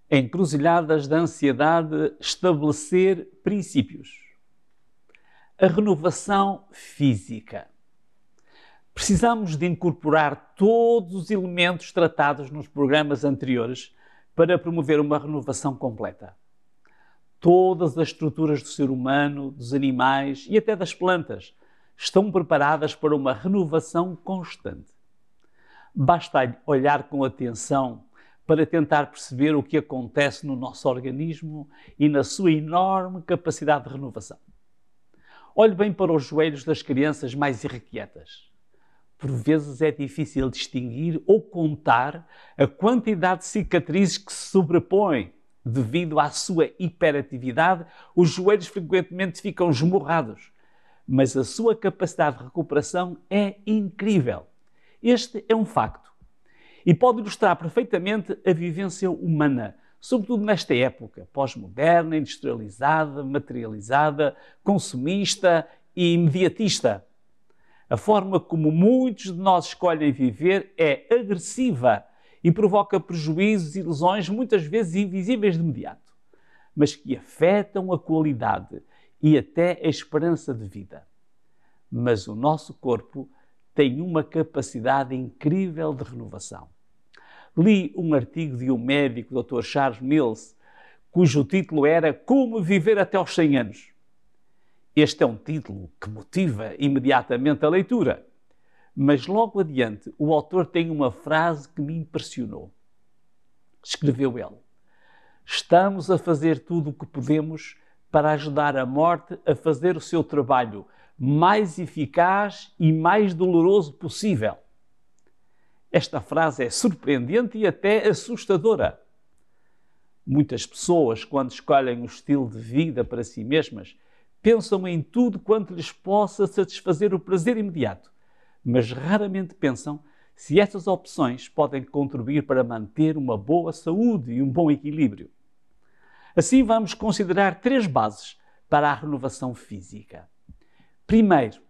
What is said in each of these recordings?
Encruzilhadas da ansiedade, estabelecer princípios. A renovação física. Precisamos de incorporar todos os elementos tratados nos programas anteriores para promover uma renovação completa. Todas as estruturas do ser humano, dos animais e até das plantas estão preparadas para uma renovação constante. Basta olhar com atenção para tentar perceber o que acontece no nosso organismo e na sua enorme capacidade de renovação. Olhe bem para os joelhos das crianças mais irrequietas. Por vezes é difícil distinguir ou contar a quantidade de cicatrizes que se sobrepõem. Devido à sua hiperatividade, os joelhos frequentemente ficam esmurrados, mas a sua capacidade de recuperação é incrível. Este é um facto e pode ilustrar perfeitamente a vivência humana, sobretudo nesta época pós-moderna, industrializada, materializada, consumista e imediatista. A forma como muitos de nós escolhem viver é agressiva e provoca prejuízos e lesões muitas vezes invisíveis de imediato, mas que afetam a qualidade e até a esperança de vida. Mas o nosso corpo tem uma capacidade incrível de renovação. Li um artigo de um médico, Dr. Charles Mills, cujo título era Como Viver até aos 100 anos. Este é um título que motiva imediatamente a leitura. Mas logo adiante, o autor tem uma frase que me impressionou. Escreveu ele: estamos a fazer tudo o que podemos para ajudar a morte a fazer o seu trabalho mais eficaz e mais doloroso possível. Esta frase é surpreendente e até assustadora. Muitas pessoas, quando escolhem um estilo de vida para si mesmas, pensam em tudo quanto lhes possa satisfazer o prazer imediato, mas raramente pensam se essas opções podem contribuir para manter uma boa saúde e um bom equilíbrio. Assim, vamos considerar 3 bases para a renovação física. Primeiro,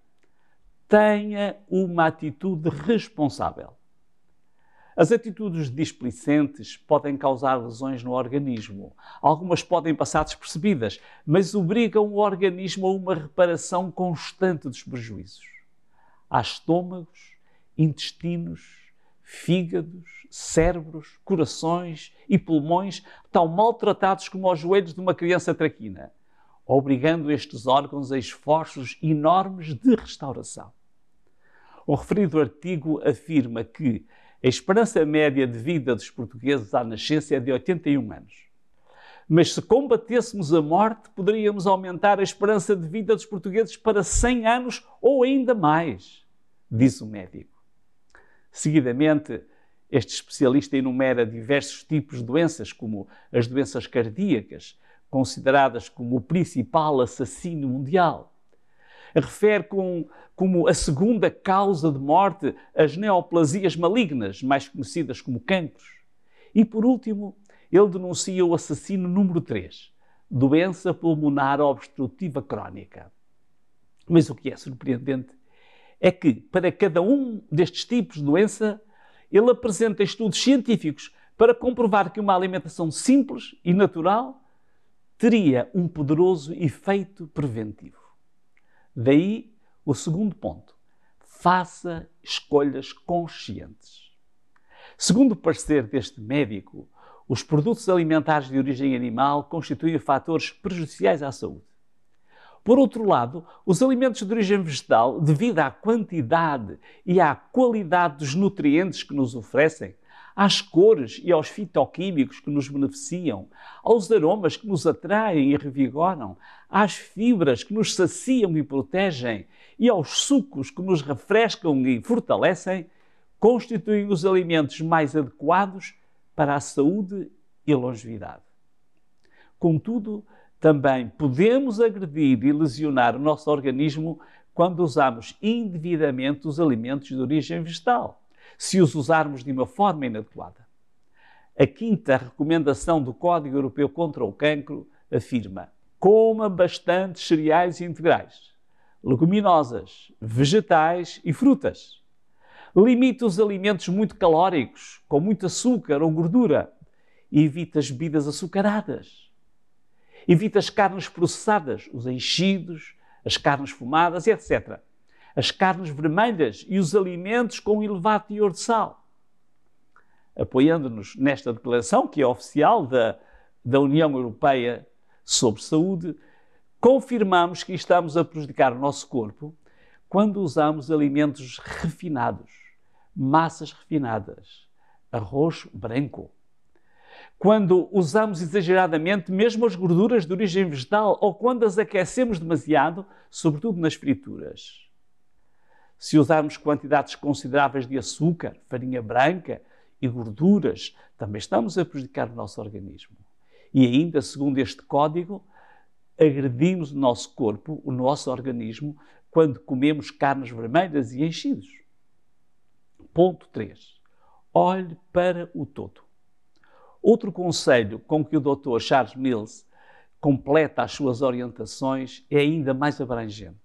tenha uma atitude responsável. As atitudes displicentes podem causar lesões no organismo. Algumas podem passar despercebidas, mas obrigam o organismo a uma reparação constante dos prejuízos. Há estômagos, intestinos, fígados, cérebros, corações e pulmões tão maltratados como os joelhos de uma criança traquina, obrigando estes órgãos a esforços enormes de restauração. O referido artigo afirma que a esperança média de vida dos portugueses à nascença é de 81 anos. Mas se combatêssemos a morte, poderíamos aumentar a esperança de vida dos portugueses para 100 anos ou ainda mais, diz o médico. Seguidamente, este especialista enumera diversos tipos de doenças, como as doenças cardíacas, consideradas como o principal assassino mundial. Refere como a segunda causa de morte as neoplasias malignas, mais conhecidas como cancros. E, por último, ele denuncia o assassino número 3, doença pulmonar obstrutiva crónica. Mas o que é surpreendente é que, para cada um destes tipos de doença, ele apresenta estudos científicos para comprovar que uma alimentação simples e natural teria um poderoso efeito preventivo. Daí o segundo ponto: faça escolhas conscientes. Segundo o parecer deste médico, os produtos alimentares de origem animal constituem fatores prejudiciais à saúde. Por outro lado, os alimentos de origem vegetal, devido à quantidade e à qualidade dos nutrientes que nos oferecem, às cores e aos fitoquímicos que nos beneficiam, aos aromas que nos atraem e revigoram, às fibras que nos saciam e protegem e aos sucos que nos refrescam e fortalecem, constituem os alimentos mais adequados para a saúde e longevidade. Contudo, também podemos agredir e lesionar o nosso organismo quando usamos indevidamente os alimentos de origem vegetal, se os usarmos de uma forma inadequada. A 5ª recomendação do Código Europeu contra o Cancro afirma: coma bastante cereais integrais, leguminosas, vegetais e frutas. Limite os alimentos muito calóricos, com muito açúcar ou gordura, evite as bebidas açucaradas. Evite as carnes processadas, os enchidos, as carnes fumadas, etc. As carnes vermelhas e os alimentos com elevado teor de sal. Apoiando-nos nesta declaração, que é oficial da União Europeia sobre Saúde, confirmamos que estamos a prejudicar o nosso corpo quando usamos alimentos refinados, massas refinadas, arroz branco. Quando usamos exageradamente mesmo as gorduras de origem vegetal ou quando as aquecemos demasiado, sobretudo nas frituras. Se usarmos quantidades consideráveis de açúcar, farinha branca e gorduras, também estamos a prejudicar o nosso organismo. E ainda, segundo este código, agredimos o nosso corpo, o nosso organismo, quando comemos carnes vermelhas e enchidos. Ponto 3. Olhe para o todo. Outro conselho com que o Dr. Charles Mills completa as suas orientações é ainda mais abrangente.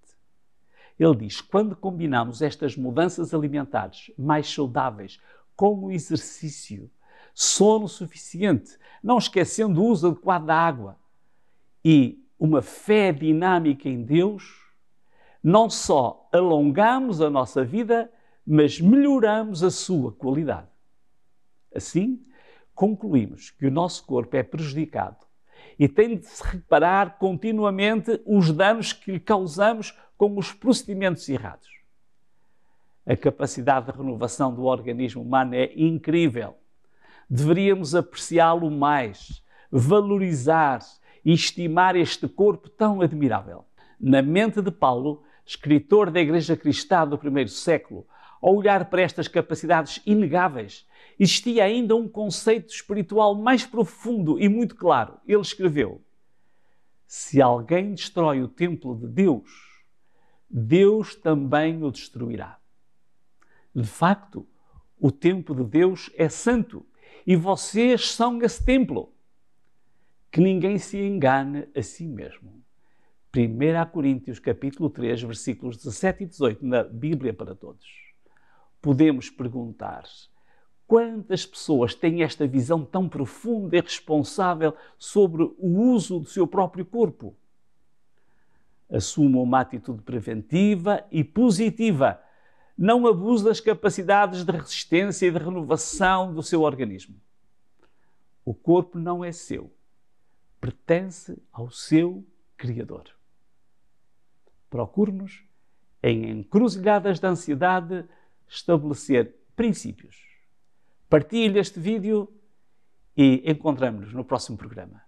Ele diz: quando combinamos estas mudanças alimentares mais saudáveis com o exercício, sono suficiente, não esquecendo o uso adequado da água e uma fé dinâmica em Deus, não só alongamos a nossa vida, mas melhoramos a sua qualidade. Assim, concluímos que o nosso corpo é prejudicado e tem de se reparar continuamente os danos que lhe causamos com os procedimentos errados. A capacidade de renovação do organismo humano é incrível. Deveríamos apreciá-lo mais, valorizar e estimar este corpo tão admirável. Na mente de Paulo, escritor da Igreja Cristã do primeiro século, ao olhar para estas capacidades inegáveis, existia ainda um conceito espiritual mais profundo e muito claro. Ele escreveu: se alguém destrói o templo de Deus, Deus também o destruirá. De facto, o templo de Deus é santo e vocês são esse templo. Que ninguém se engane a si mesmo. 1 Coríntios capítulo 3, versículos 17 e 18, na Bíblia para Todos. Podemos perguntar: quantas pessoas têm esta visão tão profunda e responsável sobre o uso do seu próprio corpo? Assumam uma atitude preventiva e positiva. Não abuse das capacidades de resistência e de renovação do seu organismo. O corpo não é seu. Pertence ao seu Criador. Procure-nos, em encruzilhadas da ansiedade, estabelecer princípios. Partilhe este vídeo e encontramos-nos no próximo programa.